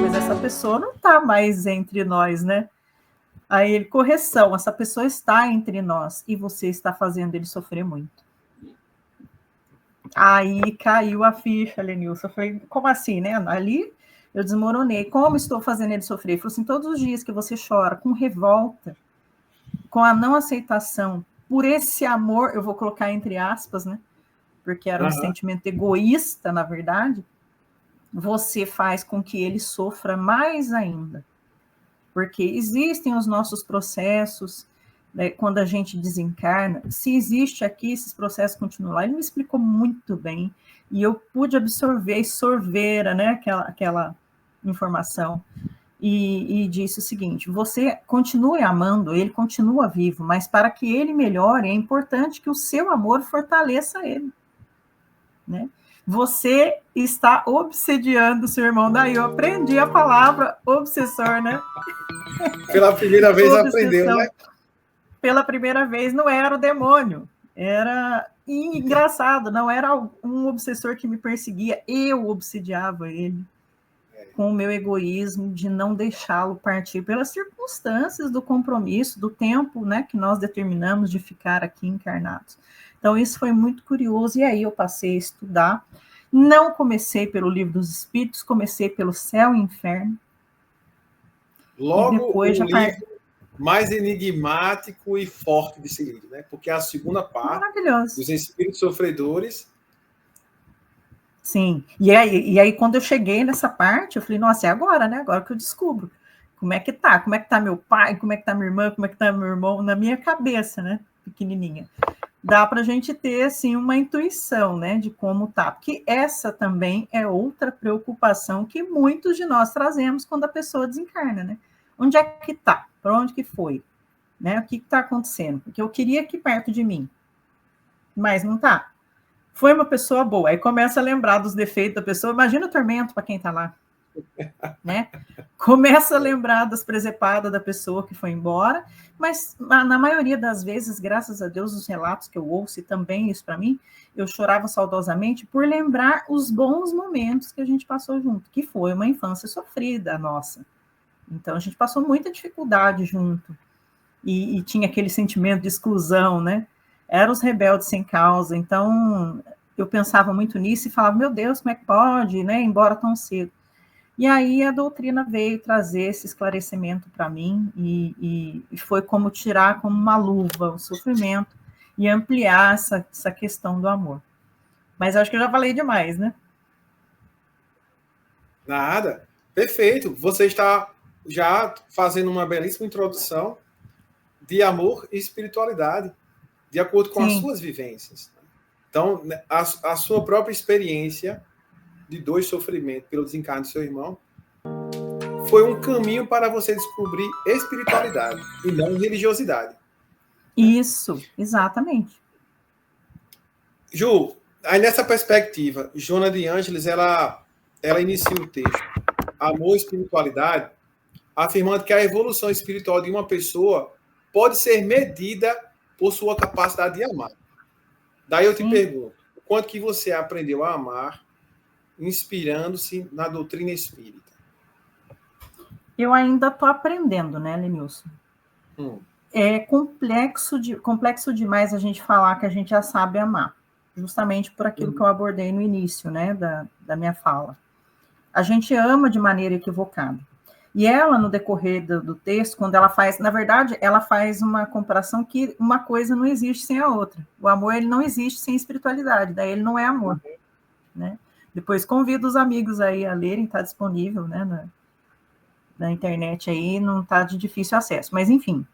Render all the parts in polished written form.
Mas essa pessoa não está mais entre nós, né? Aí ele, correção, essa pessoa está entre nós e você está fazendo ele sofrer muito. Aí caiu a ficha, Lenilson. Eu falei, como assim, né? Ali eu desmoronei. Como estou fazendo ele sofrer? Ele falou assim, todos os dias que você chora com revolta, com a não aceitação, por esse amor, eu vou colocar entre aspas, né? Porque era um sentimento egoísta, na verdade, você faz com que ele sofra mais ainda. Porque existem os nossos processos, né, quando a gente desencarna, se existe aqui, esses processos continuam lá. Ele me explicou muito bem, e eu pude absorver e sorver, né, aquela informação, e disse o seguinte, você continue amando, ele continua vivo, mas para que ele melhore, é importante que o seu amor fortaleça ele, né? Você está obsediando seu irmão. Daí eu aprendi a palavra obsessor, né? Pela primeira vez aprendeu, né? Pela primeira vez não era o demônio, era engraçado, não era um obsessor que me perseguia, eu obsediava ele com o meu egoísmo de não deixá-lo partir pelas circunstâncias do compromisso, do tempo, né, que nós determinamos de ficar aqui encarnados. Então isso foi muito curioso, e aí eu passei a estudar. Não comecei pelo Livro dos Espíritos, comecei pelo Céu e Inferno. Logo, depois o livro mais enigmático e forte desse livro, né? Porque é a segunda parte dos Espíritos Sofredores. Sim, e aí quando eu cheguei nessa parte, eu falei, nossa, é agora, né? Agora que eu descubro como é que tá meu pai, como é que tá minha irmã, como é que tá meu irmão, na minha cabeça, né? Pequenininha. Dá para a gente ter, assim, uma intuição, né, de como tá, porque essa também é outra preocupação que muitos de nós trazemos quando a pessoa desencarna, né? Onde é que tá? Para onde que foi? Né? O que está acontecendo? Porque eu queria aqui perto de mim, mas não tá. Foi uma pessoa boa, aí começa a lembrar dos defeitos da pessoa, imagina o tormento para quem está lá, né? Começa a lembrar das presepadas da pessoa que foi embora, mas na maioria das vezes, graças a Deus, os relatos que eu ouço, e também isso para mim, eu chorava saudosamente por lembrar os bons momentos que a gente passou junto, que foi uma infância sofrida nossa. Então, a gente passou muita dificuldade junto, e tinha aquele sentimento de exclusão, né? Eram os rebeldes sem causa, então eu pensava muito nisso e falava, meu Deus, como é que pode, né? Embora tão cedo. E aí a doutrina veio trazer esse esclarecimento para mim, e foi como tirar como uma luva o sofrimento e ampliar essa questão do amor. Mas acho que eu já falei demais, né? Nada. Perfeito. Você está já fazendo uma belíssima introdução de amor e espiritualidade, de acordo com as suas vivências. Então, a sua própria experiência de dor e sofrimento pelo desencarne do seu irmão foi um caminho para você descobrir espiritualidade e não religiosidade. Isso, exatamente. Ju, aí nessa perspectiva, Joana de Ângeles, ela inicia o texto Amor e Espiritualidade, afirmando que a evolução espiritual de uma pessoa pode ser medida por sua capacidade de amar. Daí eu te pergunto, o quanto que você aprendeu a amar inspirando-se na doutrina espírita? Eu ainda estou aprendendo, né, Lenilson? É complexo demais a gente falar que a gente já sabe amar, justamente por aquilo que eu abordei no início, né, da minha fala. A gente ama de maneira equivocada. E ela, no decorrer do texto, quando ela faz, na verdade, ela faz uma comparação que uma coisa não existe sem a outra. O amor, ele não existe sem espiritualidade, daí ele não é amor, né? Depois convido os amigos aí a lerem, está disponível, né, na internet aí, não está de difícil acesso. Mas, enfim,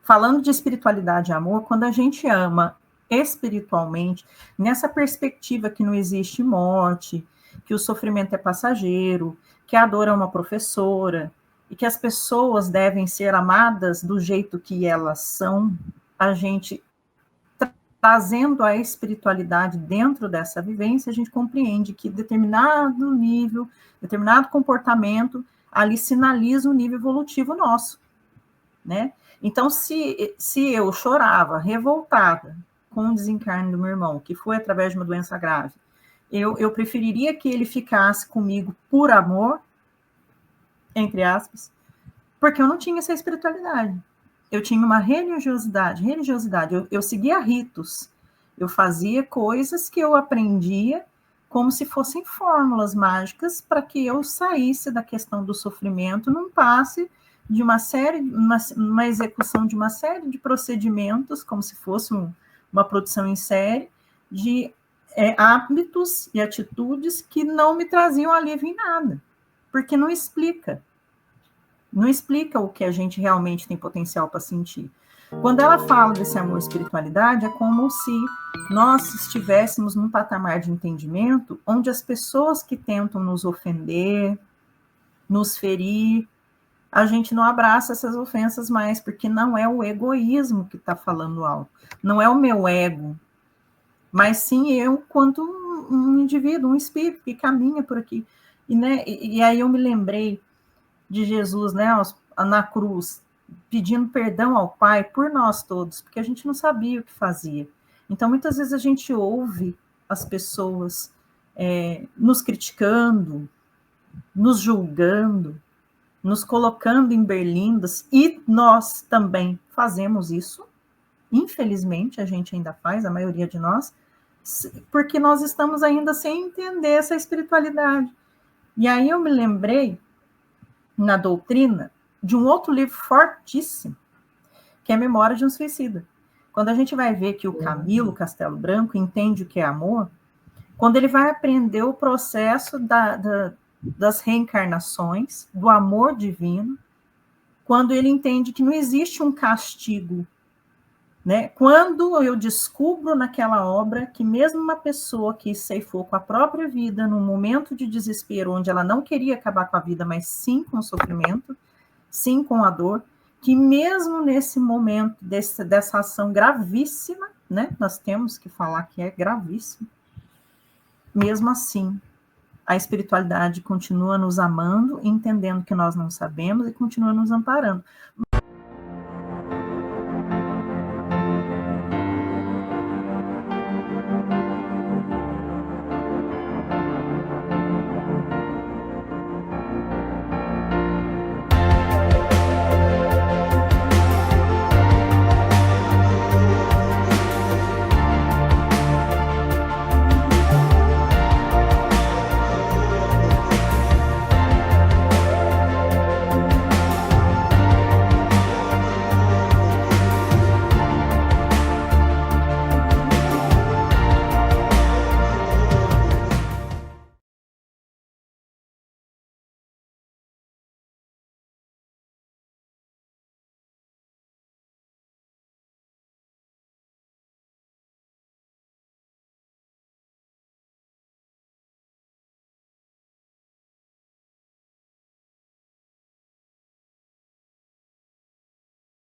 falando de espiritualidade e amor, quando a gente ama espiritualmente, nessa perspectiva que não existe morte, que o sofrimento é passageiro, que a dor é uma professora, e que as pessoas devem ser amadas do jeito que elas são, a gente, trazendo a espiritualidade dentro dessa vivência, a gente compreende que determinado nível, determinado comportamento, ali sinaliza o nível evolutivo nosso, né? Então, se eu chorava, revoltada, com o desencarne do meu irmão, que foi através de uma doença grave, eu preferiria que ele ficasse comigo por amor, entre aspas, porque eu não tinha essa espiritualidade. Eu tinha uma religiosidade, eu seguia ritos, eu fazia coisas que eu aprendia como se fossem fórmulas mágicas para que eu saísse da questão do sofrimento num passe de uma execução de uma série de procedimentos, como se fosse uma produção em série, de hábitos e atitudes que não me traziam alívio em nada, porque não explica o que a gente realmente tem potencial para sentir. Quando ela fala desse amor e espiritualidade, é como se nós estivéssemos num patamar de entendimento onde as pessoas que tentam nos ofender, nos ferir, a gente não abraça essas ofensas mais, porque não é o egoísmo que está falando alto, não é o meu ego, mas sim eu, quanto um indivíduo, um espírito que caminha por aqui. E aí eu me lembrei de Jesus, né, na cruz, pedindo perdão ao Pai por nós todos, porque a gente não sabia o que fazia. Então, muitas vezes a gente ouve as pessoas nos criticando, nos julgando, nos colocando em berlindas, e nós também fazemos isso. Infelizmente, a gente ainda faz, a maioria de nós, porque nós estamos ainda sem entender essa espiritualidade. E aí eu me lembrei, na doutrina, de um outro livro fortíssimo, que é Memória de um Suicida. Quando a gente vai ver que o Camilo Castelo Branco entende o que é amor, quando ele vai aprender o processo das reencarnações, do amor divino, quando ele entende que não existe um castigo, né? Quando eu descubro naquela obra que mesmo uma pessoa que ceifou com a própria vida num momento de desespero, onde ela não queria acabar com a vida, mas sim com o sofrimento, sim com a dor, que mesmo nesse momento dessa ação gravíssima, né? Nós temos que falar que é gravíssimo, mesmo assim, a espiritualidade continua nos amando, entendendo que nós não sabemos e continua nos amparando.